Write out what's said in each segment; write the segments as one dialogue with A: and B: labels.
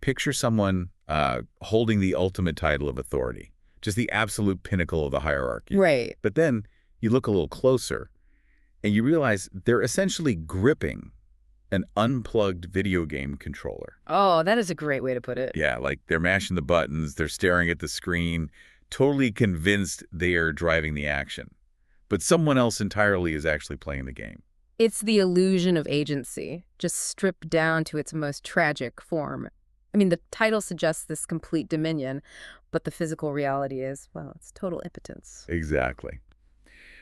A: picture someone holding the ultimate title of authority, just the absolute pinnacle of the hierarchy.
B: Right.
A: But then you look a little closer, and you realize they're essentially gripping an unplugged video game controller.
B: Oh, that is a great way to put it.
A: Yeah, like they're mashing the buttons, they're staring at the screen, totally convinced they are driving the action. But someone else entirely is actually playing the game.
B: It's the illusion of agency, just stripped down to its most tragic form. I mean, the title suggests this complete dominion, but the physical reality is, well, it's total impotence.
A: Exactly.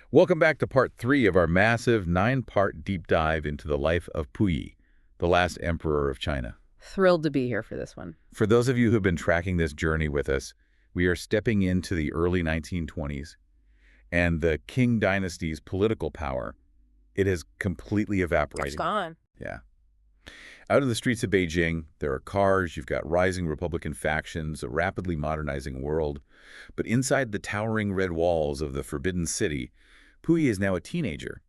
A: Welcome back to part 3 of our massive 9-part deep dive into the life of Puyi, the last emperor of China.
B: Thrilled to be here for this one.
A: For those of you who've been tracking this journey with us, we are stepping into the early 1920s, and the Qing dynasty's political power, it has completely evaporated.
B: It's gone.
A: Yeah. Out of the streets of Beijing, there are cars, you've got rising Republican factions, a rapidly modernizing world. But inside the towering red walls of the Forbidden City, Puyi is now a teenager,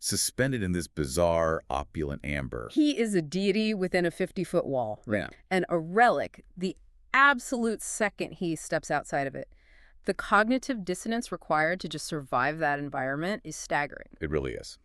A: suspended in this bizarre, opulent amber.
B: He is a deity within a 50-foot wall.
A: Yeah.
B: And a relic the absolute second he steps outside of it. The cognitive dissonance required to just survive that environment is staggering.
A: It really is.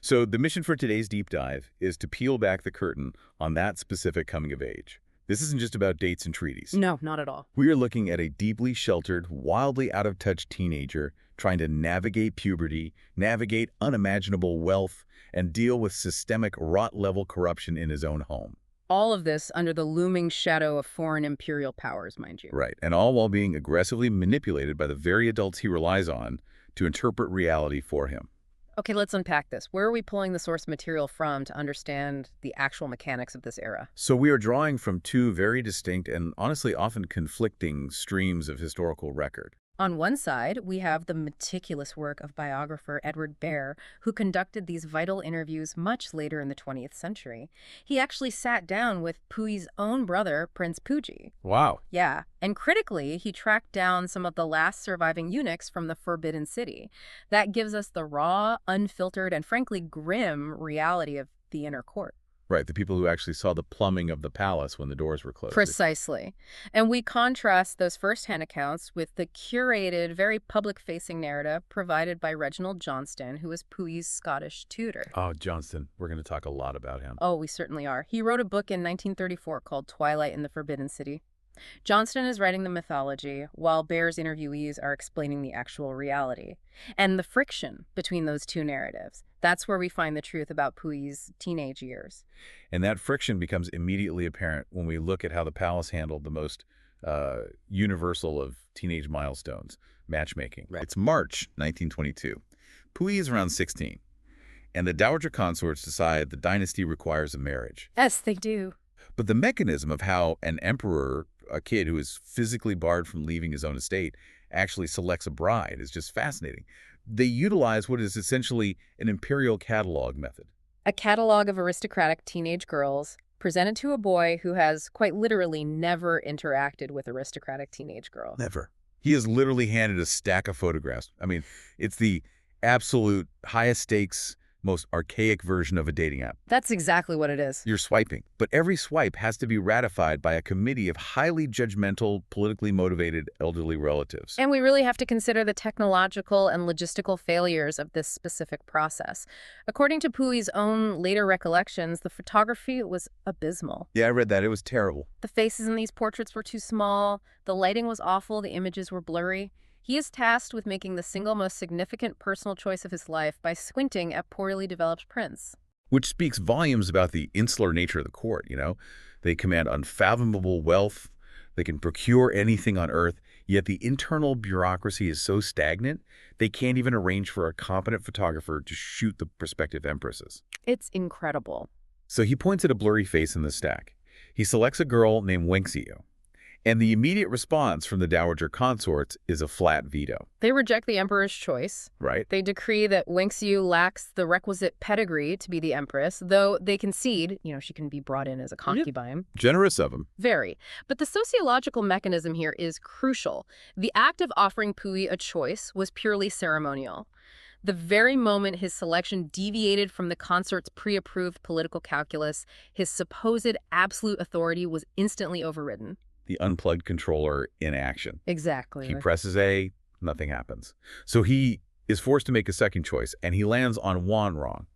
A: So the mission for today's deep dive is to peel back the curtain on that specific coming of age. This isn't just about dates and treaties.
B: No, not at all.
A: We are looking at a deeply sheltered, wildly out-of-touch teenager trying to navigate puberty, navigate unimaginable wealth, and deal with systemic rot-level corruption in his own home.
B: All of this under the looming shadow of foreign imperial powers, mind you.
A: Right, and all while being aggressively manipulated by the very adults he relies on to interpret reality for him.
B: Okay, let's unpack this. Where are we pulling the source material from to understand the actual mechanics of this era?
A: So we are drawing from 2 very distinct and honestly often conflicting streams of historical record.
B: On one side, we have the meticulous work of biographer Edward Baer, who conducted these vital interviews much later in the 20th century. He actually sat down with Puyi's own brother, Prince Puyi.
A: Wow.
B: Yeah, and critically, he tracked down some of the last surviving eunuchs from the Forbidden City. That gives us the raw, unfiltered, and frankly grim reality of the inner court.
A: Right, the people who actually saw the plumbing of the palace when the doors were closed.
B: Precisely. And we contrast those first-hand accounts with the curated, very public-facing narrative provided by Reginald Johnston, who was Puyi's Scottish tutor.
A: Oh, Johnston. We're going to talk a lot about him.
B: Oh, we certainly are. He wrote a book in 1934 called Twilight in the Forbidden City. Johnston is writing the mythology, while Baer's interviewees are explaining the actual reality. And the friction between those two narratives, that's where we find the truth about Puyi's teenage years.
A: And that friction becomes immediately apparent when we look at how the palace handled the most universal of teenage milestones, matchmaking.
B: Right.
A: It's March 1922. Puyi is around 16, and the dowager consorts decide the dynasty requires a marriage.
B: Yes, they do.
A: But the mechanism of how an emperor, a kid who is physically barred from leaving his own estate, actually selects a bride is just fascinating. They utilize what is essentially an imperial catalog method.
B: A catalog of aristocratic teenage girls presented to a boy who has quite literally never interacted with aristocratic teenage girls.
A: Never. He is literally handed a stack of photographs. I mean, it's the absolute highest stakes, most archaic version of a dating app.
B: That's exactly what it is.
A: You're swiping, but every swipe has to be ratified by a committee of highly judgmental, politically motivated elderly relatives.
B: And we really have to consider the technological and logistical failures of this specific process. According to Puyi's own later recollections, the photography was abysmal.
A: Yeah, I read that. It was terrible.
B: The faces in these portraits were too small, the lighting was awful, the images were blurry. He is tasked with making the single most significant personal choice of his life by squinting at poorly developed prints.
A: Which speaks volumes about the insular nature of the court, you know? They command unfathomable wealth, they can procure anything on earth, yet the internal bureaucracy is so stagnant, they can't even arrange for a competent photographer to shoot the prospective empresses.
B: It's incredible.
A: So he points at a blurry face in the stack. He selects a girl named Wenxiu. And the immediate response from the dowager consorts is a flat veto.
B: They reject the emperor's choice.
A: Right.
B: They decree that Wenxiu lacks the requisite pedigree to be the empress, though they concede, she can be brought in as a concubine.
A: Generous of them.
B: Very. But the sociological mechanism here is crucial. The act of offering Puyi a choice was purely ceremonial. The very moment his selection deviated from the consort's pre-approved political calculus, his supposed absolute authority was instantly overridden.
A: The unplugged controller in action.
B: Exactly.
A: He presses A, nothing happens. So he is forced to make a second choice, and he lands on Wanrong.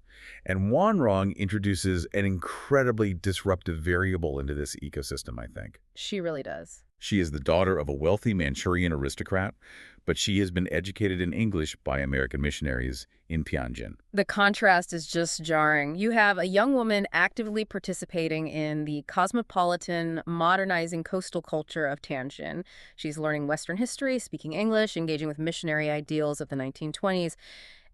A: And Wanrong introduces an incredibly disruptive variable into this ecosystem, I think.
B: She really does.
A: She is the daughter of a wealthy Manchurian aristocrat, but she has been educated in English by American missionaries in Tianjin.
B: The contrast is just jarring. You have a young woman actively participating in the cosmopolitan, modernizing coastal culture of Tianjin. She's learning Western history, speaking English, engaging with missionary ideals of the 1920s,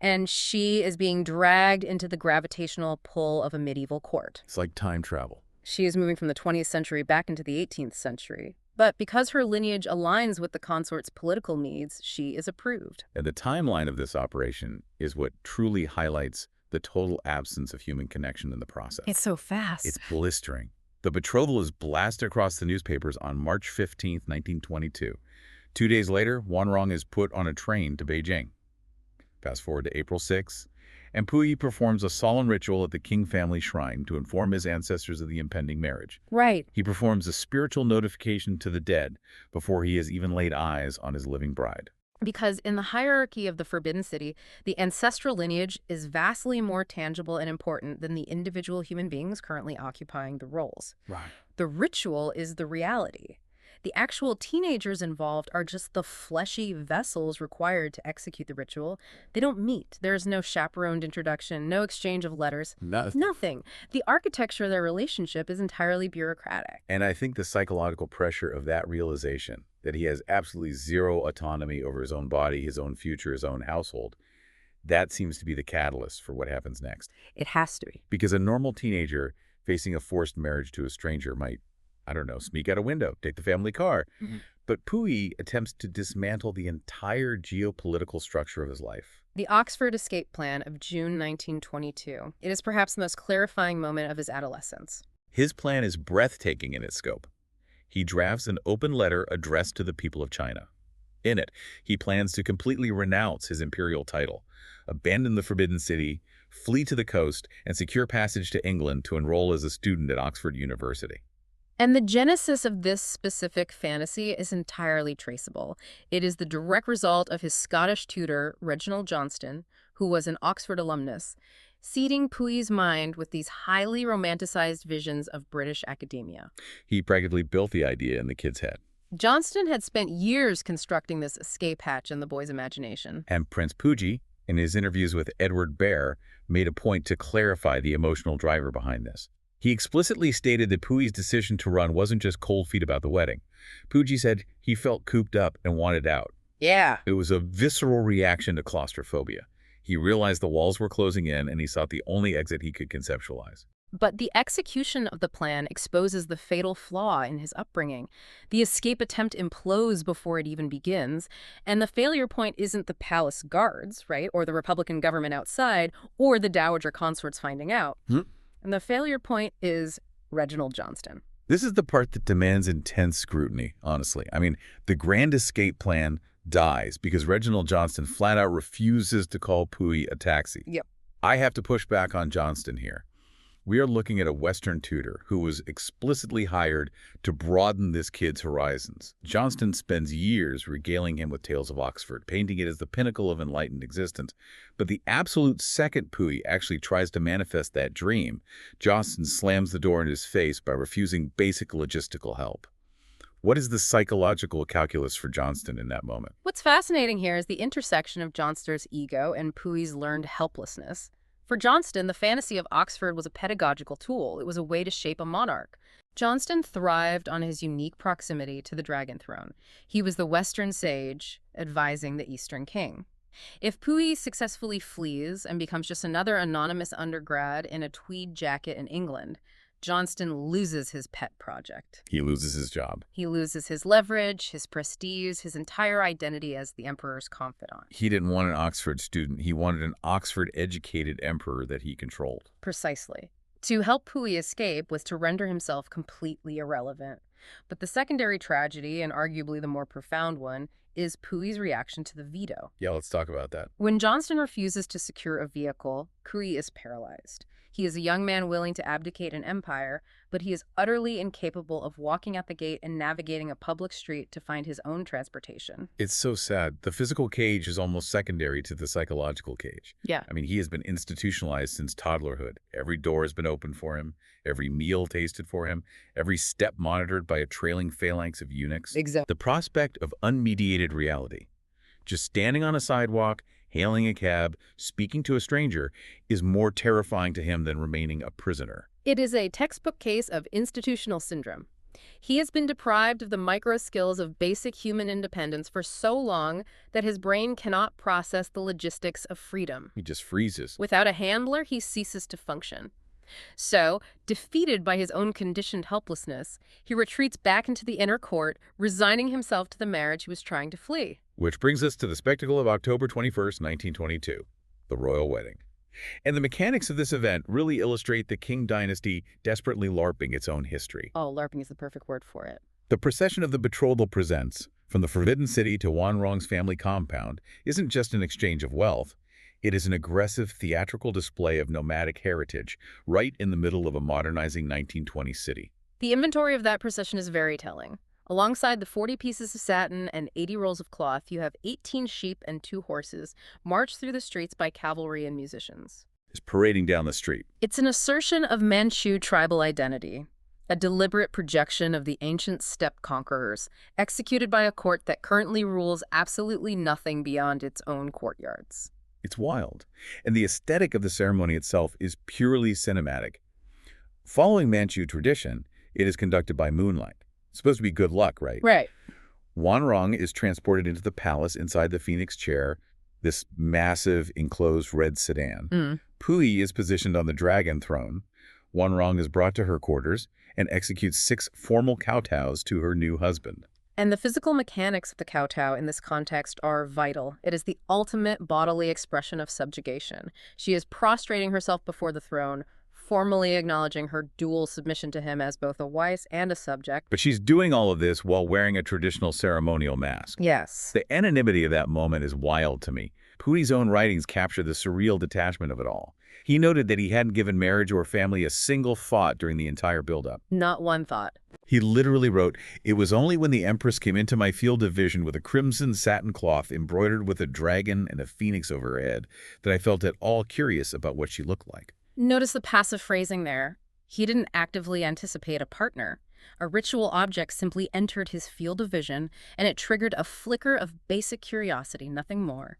B: and she is being dragged into the gravitational pull of a medieval court.
A: It's like time travel.
B: She is moving from the 20th century back into the 18th century. But because her lineage aligns with the consort's political needs, she is approved.
A: And the timeline of this operation is what truly highlights the total absence of human connection in the process.
B: It's so fast.
A: It's blistering. The betrothal is blasted across the newspapers on March 15, 1922. 2 days later, Wanrong is put on a train to Beijing. Fast forward to April 6, and Puyi performs a solemn ritual at the Qing family shrine to inform his ancestors of the impending marriage.
B: Right.
A: He performs a spiritual notification to the dead before he has even laid eyes on his living bride.
B: Because in the hierarchy of the Forbidden City, the ancestral lineage is vastly more tangible and important than the individual human beings currently occupying the roles.
A: Right.
B: The ritual is the reality. The actual teenagers involved are just the fleshy vessels required to execute the ritual. They don't meet. There's no chaperoned introduction, no exchange of letters. Nothing. The architecture of their relationship is entirely bureaucratic.
A: And I think the psychological pressure of that realization, that he has absolutely zero autonomy over his own body, his own future, his own household, that seems to be the catalyst for what happens next.
B: It has to be.
A: Because a normal teenager facing a forced marriage to a stranger might, I don't know, sneak out a window, take the family car. But Puyi attempts to dismantle the entire geopolitical structure of his life.
B: The Oxford Escape Plan of June 1922. It is perhaps the most clarifying moment of his adolescence.
A: His plan is breathtaking in its scope. He drafts an open letter addressed to the people of China. In it, he plans to completely renounce his imperial title, abandon the Forbidden City, flee to the coast, and secure passage to England to enroll as a student at Oxford University.
B: And the genesis of this specific fantasy is entirely traceable. It is the direct result of his Scottish tutor, Reginald Johnston, who was an Oxford alumnus, seeding Puyi's mind with these highly romanticized visions of British academia.
A: He practically built the idea in the kid's head.
B: Johnston had spent years constructing this escape hatch in the boy's imagination.
A: And Prince Puyi, in his interviews with Edward Bear, made a point to clarify the emotional driver behind this. He explicitly stated that Puyi's decision to run wasn't just cold feet about the wedding. Puyi said he felt cooped up and wanted out.
B: Yeah.
A: It was a visceral reaction to claustrophobia. He realized the walls were closing in, and he sought the only exit he could conceptualize.
B: But the execution of the plan exposes the fatal flaw in his upbringing. The escape attempt implodes before it even begins, and the failure point isn't the palace guards, right, or the Republican government outside, or the dowager consorts finding out. And the failure point is Reginald Johnston.
A: This is the part that demands intense scrutiny, honestly. I mean, the grand escape plan dies because Reginald Johnston flat out refuses to call Puyi a taxi.
B: Yep.
A: I have to push back on Johnston here. We are looking at a Western tutor who was explicitly hired to broaden this kid's horizons. Johnston spends years regaling him with tales of Oxford, painting it as the pinnacle of enlightened existence. But the absolute second Puyi actually tries to manifest that dream, Johnston slams the door in his face by refusing basic logistical help. What is the psychological calculus for Johnston in that moment?
B: What's fascinating here is the intersection of Johnston's ego and Puyi's learned helplessness. For Johnston, the fantasy of Oxford was a pedagogical tool. It was a way to shape a monarch. Johnston thrived on his unique proximity to the dragon throne. He was the Western sage advising the Eastern king. If Puyi successfully flees and becomes just another anonymous undergrad in a tweed jacket in England, Johnston loses his pet project.
A: He loses his job.
B: He loses his leverage, his prestige, his entire identity as the emperor's confidant.
A: He didn't want an Oxford student. He wanted an Oxford-educated emperor that he controlled.
B: Precisely. To help Puyi escape was to render himself completely irrelevant. But the secondary tragedy, and arguably the more profound one, is Puyi's reaction to the veto.
A: Yeah, let's talk about that.
B: When Johnston refuses to secure a vehicle, Puyi is paralyzed. He is a young man willing to abdicate an empire, but he is utterly incapable of walking out the gate and navigating a public street to find his own transportation.
A: It's so sad. The physical cage is almost secondary to the psychological cage.
B: Yeah.
A: I mean, he has been institutionalized since toddlerhood. Every door has been opened for him, every meal tasted for him, every step monitored by a trailing phalanx of eunuchs.
B: Exactly.
A: The prospect of unmediated reality, just standing on a sidewalk, hailing a cab, speaking to a stranger, is more terrifying to him than remaining a prisoner.
B: It is a textbook case of institutional syndrome. He has been deprived of the micro skills of basic human independence for so long that his brain cannot process the logistics of freedom.
A: He just freezes.
B: Without a handler, he ceases to function. So, defeated by his own conditioned helplessness, he retreats back into the inner court, resigning himself to the marriage he was trying to flee.
A: Which brings us to the spectacle of October 21st, 1922, the royal wedding. And the mechanics of this event really illustrate the Qing dynasty desperately LARPing its own history.
B: Oh, LARPing is the perfect word for it.
A: The procession of the betrothal presents, from the Forbidden City to Wanrong's family compound, isn't just an exchange of wealth. It is an aggressive theatrical display of nomadic heritage right in the middle of a modernizing 1920s city.
B: The inventory of that procession is very telling. Alongside the 40 pieces of satin and 80 rolls of cloth, you have 18 sheep and 2 horses marched through the streets by cavalry and musicians.
A: It's parading down the street.
B: It's an assertion of Manchu tribal identity, a deliberate projection of the ancient steppe conquerors, executed by a court that currently rules absolutely nothing beyond its own courtyards.
A: It's wild. And the aesthetic of the ceremony itself is purely cinematic. Following Manchu tradition, it is conducted by moonlight. It's supposed to be good luck, right?
B: Right.
A: Wanrong is transported into the palace inside the Phoenix chair, this massive enclosed red sedan. Puyi is positioned on the dragon throne. Wanrong is brought to her quarters and executes 6 formal kowtows to her new husband.
B: And the physical mechanics of the kowtow in this context are vital. It is the ultimate bodily expression of subjugation. She is prostrating herself before the throne, formally acknowledging her dual submission to him as both a wife and a subject.
A: But she's doing all of this while wearing a traditional ceremonial mask.
B: Yes.
A: The anonymity of that moment is wild to me. Puyi's own writings capture the surreal detachment of it all. He noted that he hadn't given marriage or family a single thought during the entire buildup.
B: Not one thought.
A: He literally wrote, "It was only when the Empress came into my field of vision with a crimson satin cloth embroidered with a dragon and a phoenix over her head that I felt at all curious about what she looked like."
B: Notice the passive phrasing there. He didn't actively anticipate a partner. A ritual object simply entered his field of vision, and it triggered a flicker of basic curiosity, nothing more.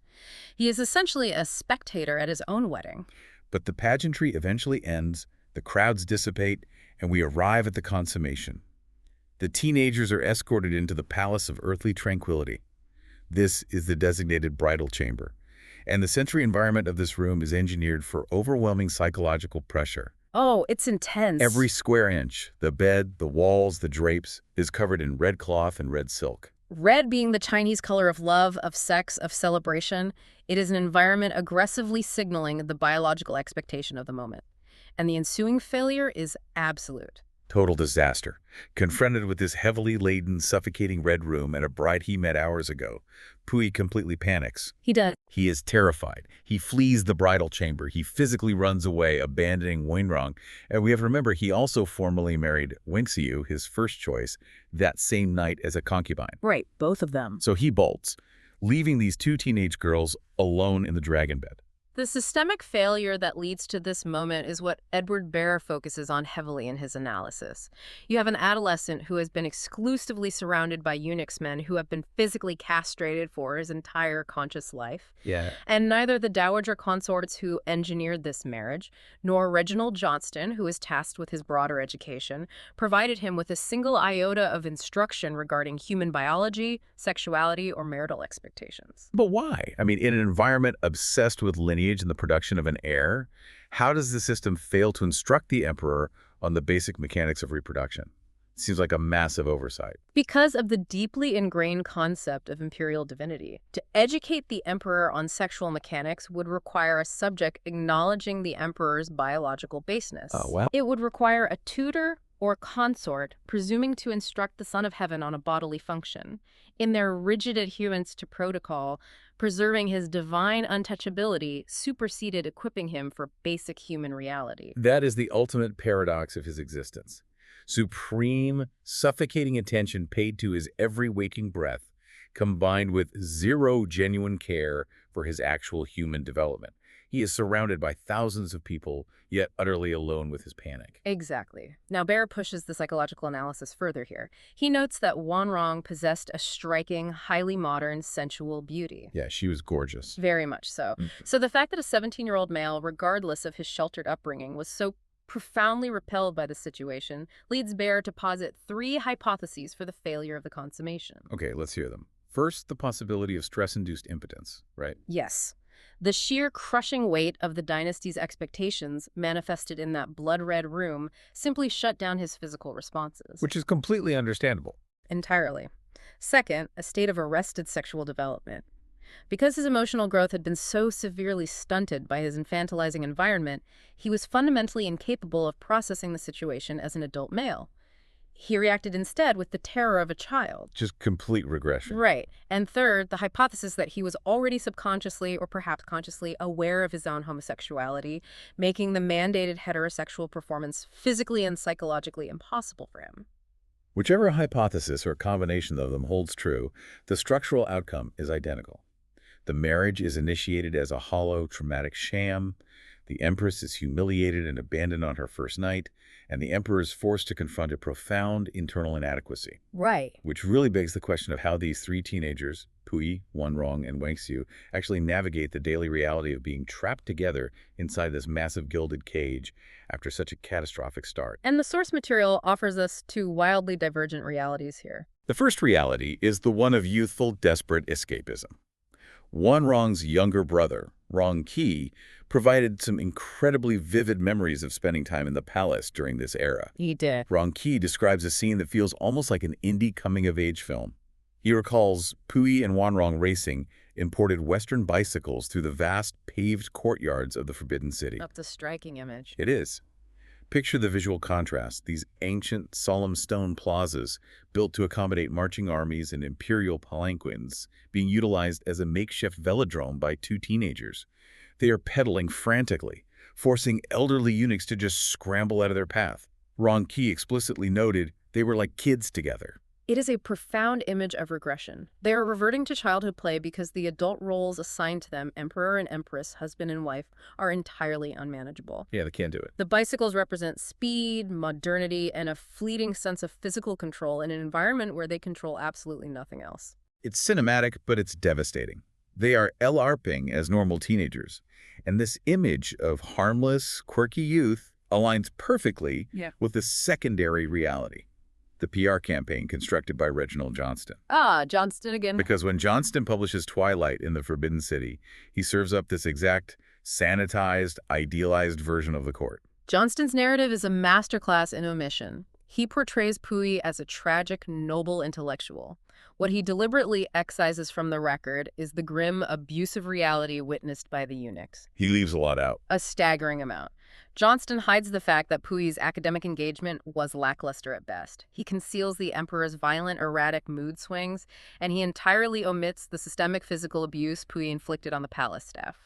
B: He is essentially a spectator at his own wedding.
A: But the pageantry eventually ends, the crowds dissipate, and we arrive at the consummation. The teenagers are escorted into the palace of earthly tranquility. This is the designated bridal chamber. And the sensory environment of this room is engineered for overwhelming psychological pressure.
B: Oh, it's intense.
A: Every square inch, the bed, the walls, the drapes, is covered in red cloth and red silk.
B: Red being the Chinese color of love, of sex, of celebration, it is an environment aggressively signaling the biological expectation of the moment. And the ensuing failure is absolute.
A: Total disaster. Confronted with this heavily laden, suffocating red room and a bride he met hours ago, Puyi completely panics.
B: He does.
A: He is terrified. He flees the bridal chamber. He physically runs away, abandoning Wanrong. And we have to remember, he also formally married Wenxiu, his first choice, that same night as a concubine.
B: Right, both of them.
A: So he bolts, leaving these 2 teenage girls alone in the dragon bed.
B: The systemic failure that leads to this moment is what Edward Baer focuses on heavily in his analysis. You have an adolescent who has been exclusively surrounded by eunuchs men who have been physically castrated for his entire conscious life.
A: Yeah.
B: And neither the dowager consorts who engineered this marriage, nor Reginald Johnston, who is tasked with his broader education, provided him with a single iota of instruction regarding human biology, sexuality, or marital expectations.
A: But why? I mean, in an environment obsessed with lineage and the production of an heir, how does the system fail to instruct the emperor on the basic mechanics of reproduction? It seems like a massive oversight.
B: Because of the deeply ingrained concept of imperial divinity. To educate the emperor on sexual mechanics would require a subject acknowledging the emperor's biological baseness.
A: Oh, well.
B: It would require a tutor or consort, presuming to instruct the Son of Heaven on a bodily function, in their rigid adherence to protocol, preserving his divine untouchability, superseded equipping him for basic human reality.
A: That is the ultimate paradox of his existence. Supreme, suffocating attention paid to his every waking breath, combined with zero genuine care for his actual human development. He is surrounded by thousands of people, yet utterly alone with his panic.
B: Exactly. Now, Baer pushes the psychological analysis further here. He notes that Wanrong possessed a striking, highly modern, sensual beauty.
A: Yeah, she was gorgeous.
B: Very much so. So the fact that a 17-year-old male, regardless of his sheltered upbringing, was so profoundly repelled by the situation leads Baer to posit 3 hypotheses for the failure of the consummation.
A: Okay, let's hear them. First, the possibility of stress-induced impotence, right?
B: Yes. The sheer crushing weight of the dynasty's expectations manifested in that blood-red room simply shut down his physical responses.
A: Which is completely understandable.
B: Entirely. Second, a state of arrested sexual development. Because his emotional growth had been so severely stunted by his infantilizing environment, he was fundamentally incapable of processing the situation as an adult male. He reacted instead with the terror of a child.
A: Just complete regression.
B: Right. And third, the hypothesis that he was already subconsciously or perhaps consciously aware of his own homosexuality, making the mandated heterosexual performance physically and psychologically impossible for him.
A: Whichever hypothesis or combination of them holds true, the structural outcome is identical. The marriage is initiated as a hollow, traumatic sham. The Empress is humiliated and abandoned on her first night, and the Emperor is forced to confront a profound internal inadequacy.
B: Right.
A: Which really begs the question of how these 3 teenagers, Puyi, Wanrong, and Wangxiu, actually navigate the daily reality of being trapped together inside this massive gilded cage after such a catastrophic start.
B: And the source material offers us 2 wildly divergent realities here.
A: The first reality is the one of youthful, desperate escapism. Wanrong's younger brother, Rong Qi, provided some incredibly vivid memories of spending time in the palace during this era.
B: He did.
A: Rong Qi describes a scene that feels almost like an indie coming-of-age film. He recalls Puyi and Wanrong racing imported Western bicycles through the vast paved courtyards of the Forbidden City.
B: That's a striking image.
A: It is. Picture the visual contrast, these ancient, solemn stone plazas built to accommodate marching armies and imperial palanquins being utilized as a makeshift velodrome by 2 teenagers. They are pedaling frantically, forcing elderly eunuchs to just scramble out of their path. Rong Qi explicitly noted they were like kids together.
B: It is a profound image of regression. They are reverting to childhood play because the adult roles assigned to them, emperor and empress, husband and wife, are entirely unmanageable.
A: Yeah, they can't do it.
B: The bicycles represent speed, modernity, and a fleeting sense of physical control in an environment where they control absolutely nothing else.
A: It's cinematic, but it's devastating. They are LARPing as normal teenagers, and this image of harmless, quirky youth aligns perfectly with the secondary reality. The PR campaign constructed by Reginald Johnston.
B: Ah, Johnston again.
A: Because when Johnston publishes Twilight in the Forbidden City, he serves up this exact sanitized, idealized version of the court.
B: Johnston's narrative is a masterclass in omission. He portrays Puyi as a tragic, noble intellectual. What he deliberately excises from the record is the grim, abusive reality witnessed by the eunuchs.
A: He leaves a lot out.
B: A staggering amount. Johnston hides the fact that Puyi's academic engagement was lackluster at best. He conceals the emperor's violent, erratic mood swings, and he entirely omits the systemic physical abuse Puyi inflicted on the palace staff.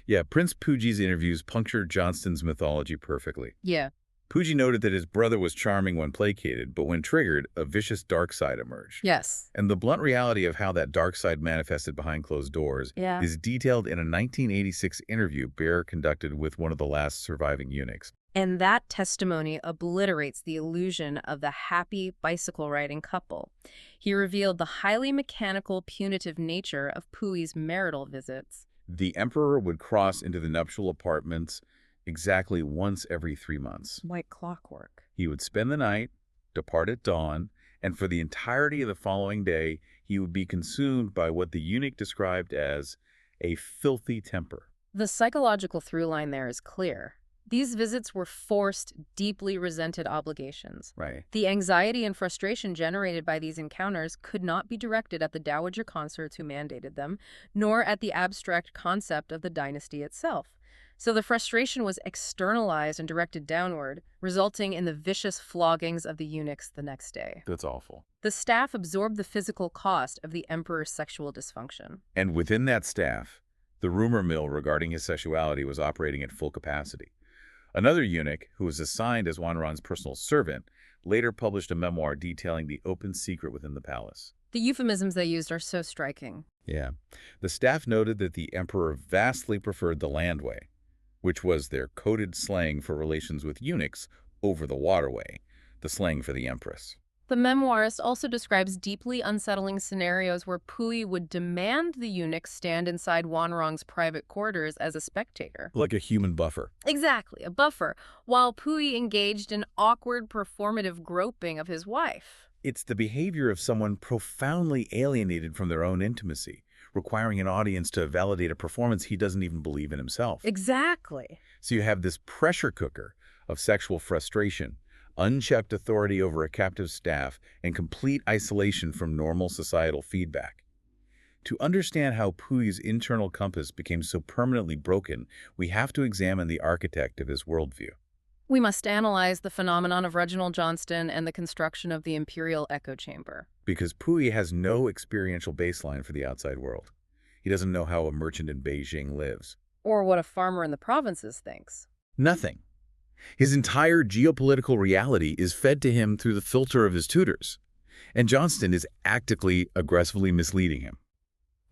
A: Yeah, Prince Puji's interviews puncture Johnston's mythology perfectly.
B: Yeah.
A: Puyi noted that his brother was charming when placated, but when triggered, a vicious dark side emerged.
B: Yes.
A: And the blunt reality of how that dark side manifested behind closed doors is detailed in a 1986 interview Baer conducted with one of the last surviving eunuchs.
B: And that testimony obliterates the illusion of the happy bicycle-riding couple. He revealed the highly mechanical, punitive nature of Puyi's marital visits.
A: The emperor would cross into the nuptial apartments exactly once every 3 months.
B: Like clockwork.
A: He would spend the night, depart at dawn, and for the entirety of the following day, he would be consumed by what the eunuch described as a filthy temper.
B: The psychological through line there is clear. These visits were forced, deeply resented obligations.
A: Right.
B: The anxiety and frustration generated by these encounters could not be directed at the dowager consorts who mandated them, nor at the abstract concept of the dynasty itself. So the frustration was externalized and directed downward, resulting in the vicious floggings of the eunuchs the next day.
A: That's awful.
B: The staff absorbed the physical cost of the emperor's sexual dysfunction.
A: And within that staff, the rumor mill regarding his sexuality was operating at full capacity. Another eunuch, who was assigned as Wanron's personal servant, later published a memoir detailing the open secret within the palace.
B: The euphemisms they used are so striking.
A: Yeah. The staff noted that the emperor vastly preferred the landway, which was their coded slang for relations with eunuchs, over the waterway, the slang for the empress.
B: The memoirist also describes deeply unsettling scenarios where Puyi would demand the eunuch stand inside Wanrong's private quarters as a spectator.
A: Like a human buffer.
B: Exactly, a buffer, while Puyi engaged in awkward performative groping of his wife.
A: It's the behavior of someone profoundly alienated from their own intimacy, requiring an audience to validate a performance he doesn't even believe in himself.
B: Exactly.
A: So you have this pressure cooker of sexual frustration, unchecked authority over a captive staff, and complete isolation from normal societal feedback. To understand how Puyi's internal compass became so permanently broken, we have to examine the architect of his worldview.
B: We must analyze the phenomenon of Reginald Johnston and the construction of the imperial echo chamber.
A: Because Puyi has no experiential baseline for the outside world. He doesn't know how a merchant in Beijing lives.
B: Or what a farmer in the provinces thinks.
A: Nothing. His entire geopolitical reality is fed to him through the filter of his tutors. And Johnston is actively, aggressively misleading him.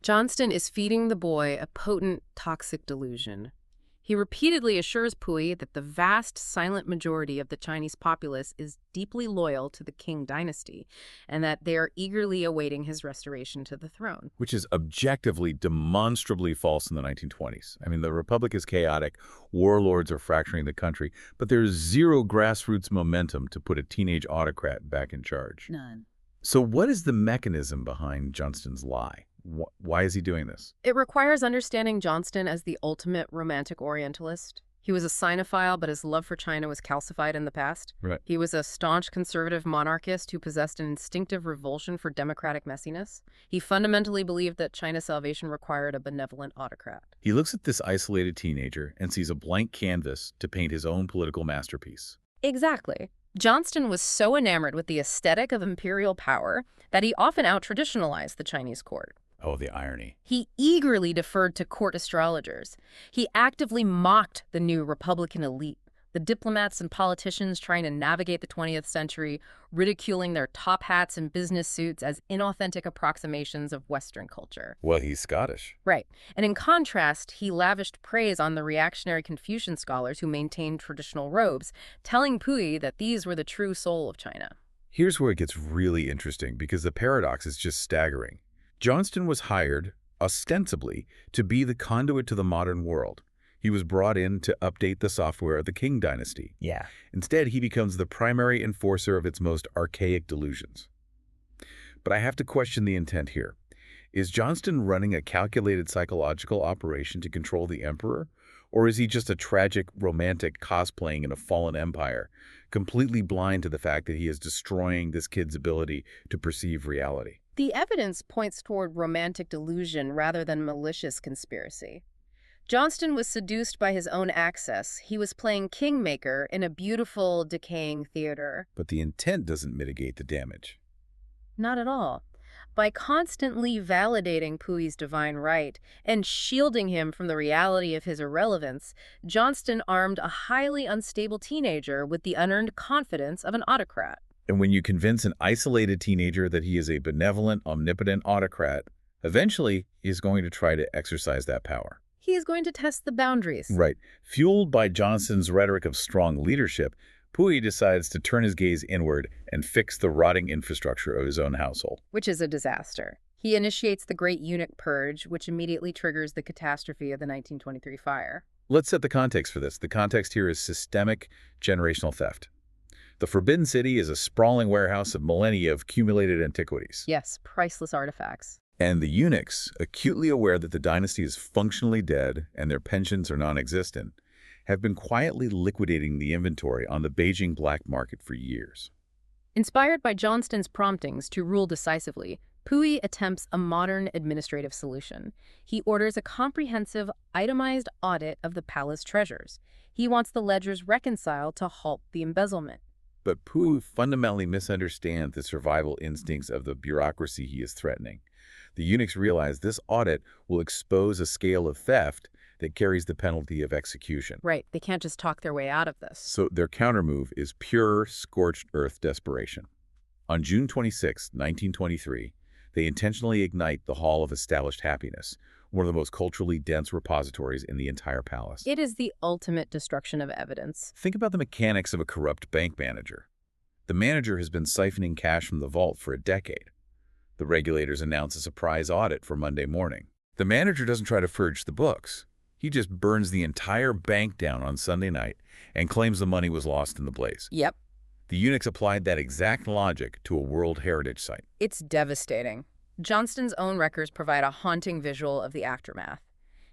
B: Johnston is feeding the boy a potent, toxic delusion. He repeatedly assures Puyi that the vast, silent majority of the Chinese populace is deeply loyal to the Qing dynasty, and that they are eagerly awaiting his restoration to the throne.
A: Which is objectively, demonstrably false in the 1920s. I mean, the republic is chaotic, warlords are fracturing the country, but there's zero grassroots momentum to put a teenage autocrat back in charge.
B: None.
A: So what is the mechanism behind Johnston's lie? Why is he doing this?
B: It requires understanding Johnston as the ultimate romantic orientalist. He was a Sinophile, but his love for China was calcified in the past.
A: Right.
B: He was a staunch conservative monarchist who possessed an instinctive revulsion for democratic messiness. He fundamentally believed that China's salvation required a benevolent autocrat.
A: He looks at this isolated teenager and sees a blank canvas to paint his own political masterpiece.
B: Exactly. Johnston was so enamored with the aesthetic of imperial power that he often out-traditionalized the Chinese court.
A: Oh, the irony.
B: He eagerly deferred to court astrologers. He actively mocked the new Republican elite, the diplomats and politicians trying to navigate the 20th century, ridiculing their top hats and business suits as inauthentic approximations of Western culture.
A: Well, he's Scottish.
B: Right. And in contrast, he lavished praise on the reactionary Confucian scholars who maintained traditional robes, telling Puyi that these were the true soul of China.
A: Here's where it gets really interesting, because the paradox is just staggering. Johnston was hired, ostensibly, to be the conduit to the modern world. He was brought in to update the software of the Qing dynasty.
B: Yeah.
A: Instead, he becomes the primary enforcer of its most archaic delusions. But I have to question the intent here. Is Johnston running a calculated psychological operation to control the emperor? Or is he just a tragic, romantic cosplaying in a fallen empire, completely blind to the fact that he is destroying this kid's ability to perceive reality?
B: The evidence points toward romantic delusion rather than malicious conspiracy. Johnston was seduced by his own access. He was playing kingmaker in a beautiful, decaying theater.
A: But the intent doesn't mitigate the damage.
B: Not at all. By constantly validating Puyi's divine right and shielding him from the reality of his irrelevance, Johnston armed a highly unstable teenager with the unearned confidence of an autocrat.
A: And when you convince an isolated teenager that he is a benevolent, omnipotent autocrat, eventually he's going to try to exercise that power.
B: He is going to test the boundaries.
A: Right. Fueled by Johnston's rhetoric of strong leadership, Puyi decides to turn his gaze inward and fix the rotting infrastructure of his own household.
B: Which is a disaster. He initiates the Great Eunuch Purge, which immediately triggers the catastrophe of the 1923 fire.
A: Let's set the context for this. The context here is systemic generational theft. The Forbidden City is a sprawling warehouse of millennia of accumulated antiquities.
B: Yes, priceless artifacts.
A: And the eunuchs, acutely aware that the dynasty is functionally dead and their pensions are non-existent, have been quietly liquidating the inventory on the Beijing black market for years.
B: Inspired by Johnston's promptings to rule decisively, Puyi attempts a modern administrative solution. He orders a comprehensive, itemized audit of the palace treasures. He wants the ledgers reconciled to halt the embezzlement.
A: But Pu fundamentally misunderstands the survival instincts of the bureaucracy he is threatening. The eunuchs realize this audit will expose a scale of theft that carries the penalty of execution.
B: Right, they can't just talk their way out of this.
A: So their countermove is pure scorched earth desperation. On June 26, 1923, they intentionally ignite the Hall of Established Happiness, one of the most culturally dense repositories in the entire palace.
B: It is the ultimate destruction of evidence.
A: Think about the mechanics of a corrupt bank manager. The manager has been siphoning cash from the vault for a decade. The regulators announce a surprise audit for Monday morning. The manager doesn't try to purge the books. He just burns the entire bank down on Sunday night and claims the money was lost in the blaze.
B: Yep.
A: The eunuchs applied that exact logic to a World Heritage Site.
B: It's devastating. Johnston's own records provide a haunting visual of the aftermath.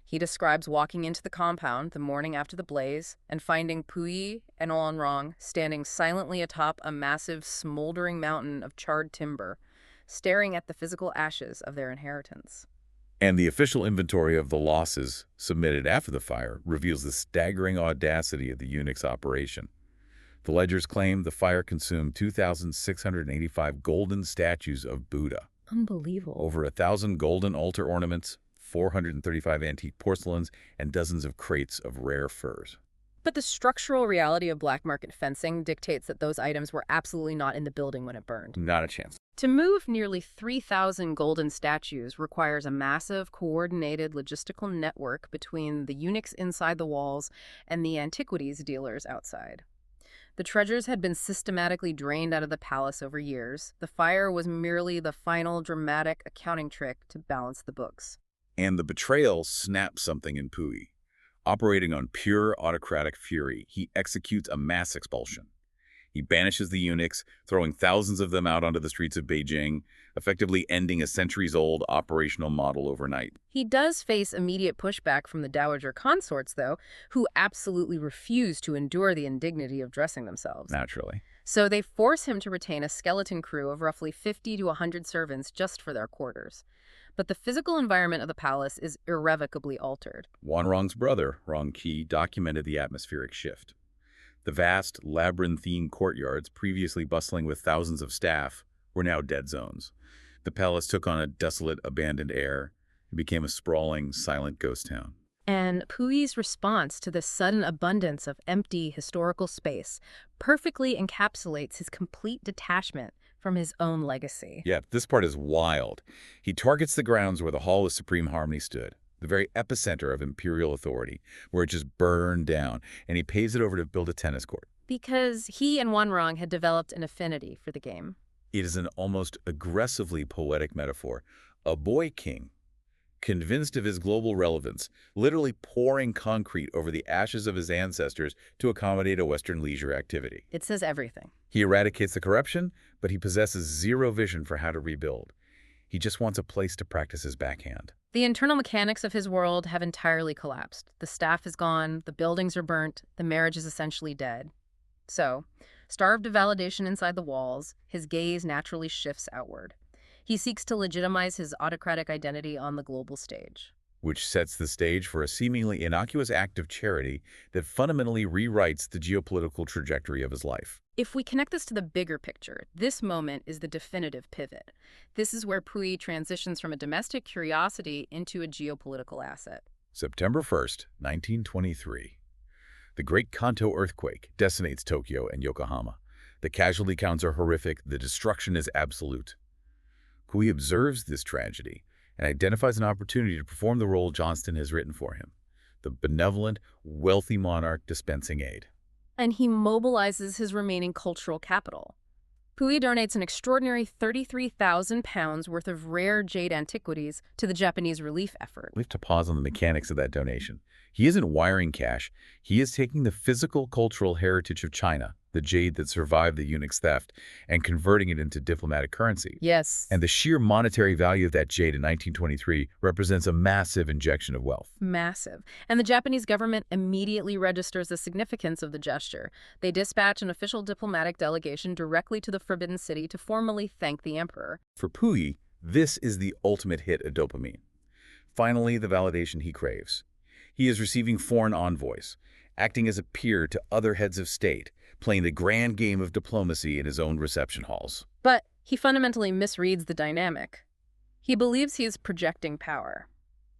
B: He describes walking into the compound the morning after the blaze and finding Puyi and Wanrong standing silently atop a massive, smoldering mountain of charred timber, staring at the physical ashes of their inheritance.
A: And the official inventory of the losses submitted after the fire reveals the staggering audacity of the eunuchs' operation. The ledgers claim the fire consumed 2,685 golden statues of Buddha.
B: Unbelievable.
A: Over 1,000 golden altar ornaments, 435 antique porcelains, and dozens of crates of rare furs.
B: But the structural reality of black market fencing dictates that those items were absolutely not in the building when it burned.
A: Not a chance.
B: To move nearly 3,000 golden statues requires a massive, coordinated logistical network between the eunuchs inside the walls and the antiquities dealers outside. The treasures had been systematically drained out of the palace over years. The fire was merely the final dramatic accounting trick to balance the books.
A: And the betrayal snapped something in Puyi. Operating on pure autocratic fury, he executes a mass expulsion. He banishes the eunuchs, throwing thousands of them out onto the streets of Beijing, effectively ending a centuries-old operational model overnight.
B: He does face immediate pushback from the dowager consorts, though, who absolutely refuse to endure the indignity of dressing themselves.
A: Naturally.
B: So they force him to retain a skeleton crew of roughly 50 to 100 servants just for their quarters. But the physical environment of the palace is irrevocably altered.
A: Wanrong's brother, Rong Qi, documented the atmospheric shift. The vast, labyrinthine courtyards, previously bustling with thousands of staff, were now dead zones. The palace took on a desolate, abandoned air. It became a sprawling, silent ghost town.
B: And Puyi's response to this sudden abundance of empty historical space perfectly encapsulates his complete detachment from his own legacy.
A: Yeah, this part is wild. He targets the grounds where the Hall of Supreme Harmony stood, the very epicenter of imperial authority, where it just burned down, and he pays it over to build a tennis court.
B: Because he and Wanrong had developed an affinity for the game.
A: It is an almost aggressively poetic metaphor. A boy king, convinced of his global relevance, literally pouring concrete over the ashes of his ancestors to accommodate a Western leisure activity.
B: It says everything.
A: He eradicates the corruption, but he possesses zero vision for how to rebuild. He just wants a place to practice his backhand.
B: The internal mechanics of his world have entirely collapsed. The staff is gone, the buildings are burnt, the marriage is essentially dead. So, starved of validation inside the walls, his gaze naturally shifts outward. He seeks to legitimize his autocratic identity on the global stage.
A: Which sets the stage for a seemingly innocuous act of charity that fundamentally rewrites the geopolitical trajectory of his life.
B: If we connect this to the bigger picture, this moment is the definitive pivot. This is where Puyi transitions from a domestic curiosity into a geopolitical asset.
A: September 1st, 1923. The Great Kanto earthquake decimates Tokyo and Yokohama. The casualty counts are horrific, the destruction is absolute. Puyi observes this tragedy and identifies an opportunity to perform the role Johnston has written for him, the benevolent, wealthy monarch dispensing aid.
B: And he mobilizes his remaining cultural capital. Puyi donates an extraordinary 33,000 pounds worth of rare jade antiquities to the Japanese relief effort.
A: We have to pause on the mechanics of that donation. He isn't wiring cash. He is taking the physical cultural heritage of China, the jade that survived the eunuch's theft, and converting it into diplomatic currency.
B: Yes.
A: And the sheer monetary value of that jade in 1923 represents a massive injection of wealth.
B: Massive. And the Japanese government immediately registers the significance of the gesture. They dispatch an official diplomatic delegation directly to the Forbidden City to formally thank the emperor.
A: For Puyi, This is the ultimate hit of dopamine. Finally, the validation he craves. He is receiving foreign envoys, acting as a peer to other heads of state, playing the grand game of diplomacy in his own reception halls.
B: But he fundamentally misreads the dynamic. He believes he is projecting power.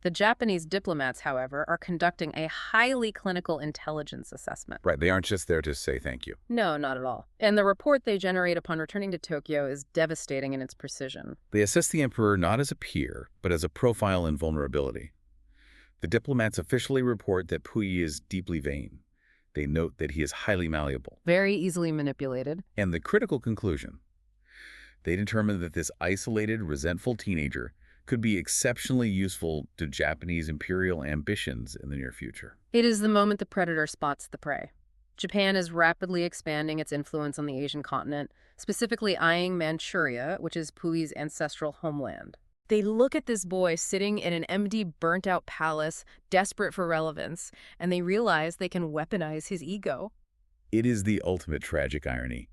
B: The Japanese diplomats, however, are conducting a highly clinical intelligence assessment.
A: Right, they aren't just there to say thank you.
B: No, not at all. And the report they generate upon returning to Tokyo is devastating in its precision.
A: They assess the emperor not as a peer, but as a profile in vulnerability. The diplomats officially report that Puyi is deeply vain. They note that he is highly malleable.
B: Very easily manipulated.
A: And the critical conclusion: they determine that this isolated, resentful teenager could be exceptionally useful to Japanese imperial ambitions in the near future.
B: It is the moment the predator spots the prey. Japan is rapidly expanding its influence on the Asian continent, specifically eyeing Manchuria, which is Puyi's ancestral homeland. They look at this boy sitting in an empty, burnt-out palace, desperate for relevance, and they realize they can weaponize his ego.
A: It is the ultimate tragic irony.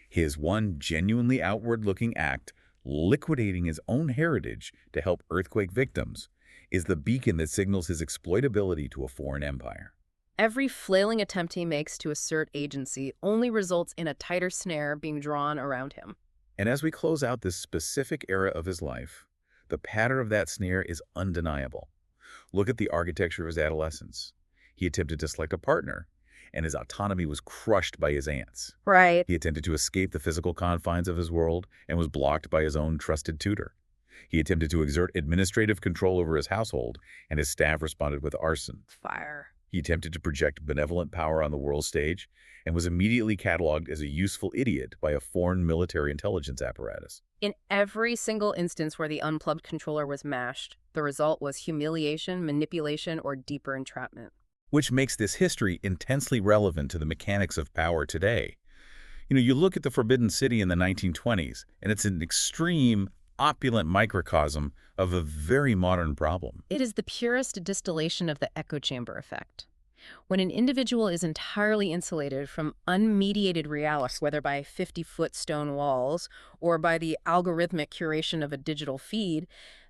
A: His one genuinely outward-looking act, liquidating his own heritage to help earthquake victims, is the beacon that signals his exploitability to a foreign empire.
B: Every flailing attempt he makes to assert agency only results in a tighter snare being drawn around him.
A: And as we close out this specific era of his life, the pattern of that snare is undeniable. Look at the architecture of his adolescence. He attempted to select a partner, and his autonomy was crushed by his aunts.
B: Right.
A: He attempted to escape the physical confines of his world and was blocked by his own trusted tutor. He attempted to exert administrative control over his household, and his staff responded with arson.
B: Fire.
A: He attempted to project benevolent power on the world stage and was immediately cataloged as a useful idiot by a foreign military intelligence apparatus.
B: In every single instance where the unplugged controller was mashed, the result was humiliation, manipulation, or deeper entrapment.
A: Which makes this history intensely relevant to the mechanics of power today. You look at the Forbidden City in the 1920s, and it's an extreme, opulent microcosm of a very modern problem.
B: It is the purest distillation of the echo chamber effect. When an individual is entirely insulated from unmediated reality, whether by 50-foot stone walls or by the algorithmic curation of a digital feed,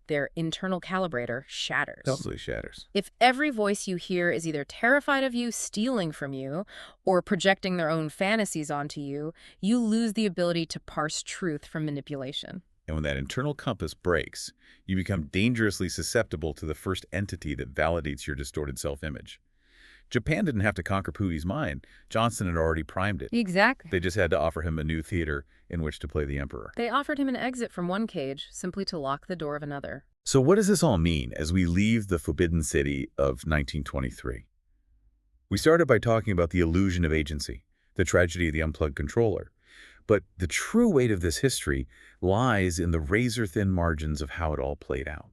B: their internal calibrator shatters.
A: Totally shatters.
B: If every voice you hear is either terrified of you, stealing from you, or projecting their own fantasies onto you, you lose the ability to parse truth from manipulation.
A: And when that internal compass breaks, you become dangerously susceptible to the first entity that validates your distorted self-image. Japan didn't have to conquer Puyi's mind. Johnston had already primed it.
B: Exactly.
A: They just had to offer him a new theater in which to play the emperor.
B: They offered him an exit from one cage, simply to lock the door of another.
A: So what does this all mean as we leave the Forbidden City of 1923? We started by talking about the illusion of agency, the tragedy of the unplugged controller. But the true weight of this history lies in the razor-thin margins of how it all played out.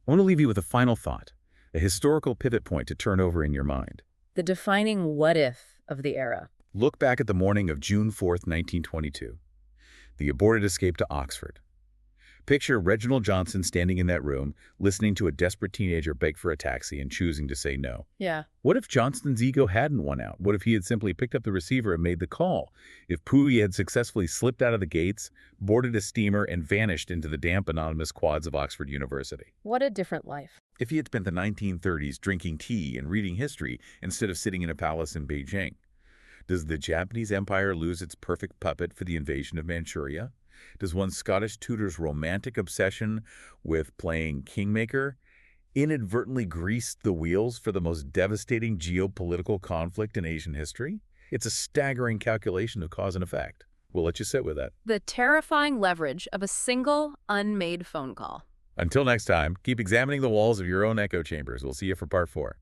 A: I want to leave you with a final thought, a historical pivot point to turn over in your mind.
B: The defining what-if of the era.
A: Look back at the morning of June 4th, 1922, the aborted escape to Oxford. Picture Reginald Johnson standing in that room, listening to a desperate teenager beg for a taxi and choosing to say no.
B: Yeah.
A: What if Johnston's ego hadn't won out? What if he had simply picked up the receiver and made the call? If Puyi had successfully slipped out of the gates, boarded a steamer, and vanished into the damp, anonymous quads of Oxford University?
B: What a different life.
A: If he had spent the 1930s drinking tea and reading history instead of sitting in a palace in Beijing? Does the Japanese Empire lose its perfect puppet for the invasion of Manchuria? Does one Scottish tutor's romantic obsession with playing kingmaker inadvertently grease the wheels for the most devastating geopolitical conflict in Asian history? It's a staggering calculation of cause and effect. We'll let you sit with that.
B: The terrifying leverage of a single, unmade phone call.
A: Until next time, keep examining the walls of your own echo chambers. We'll see you for part 4.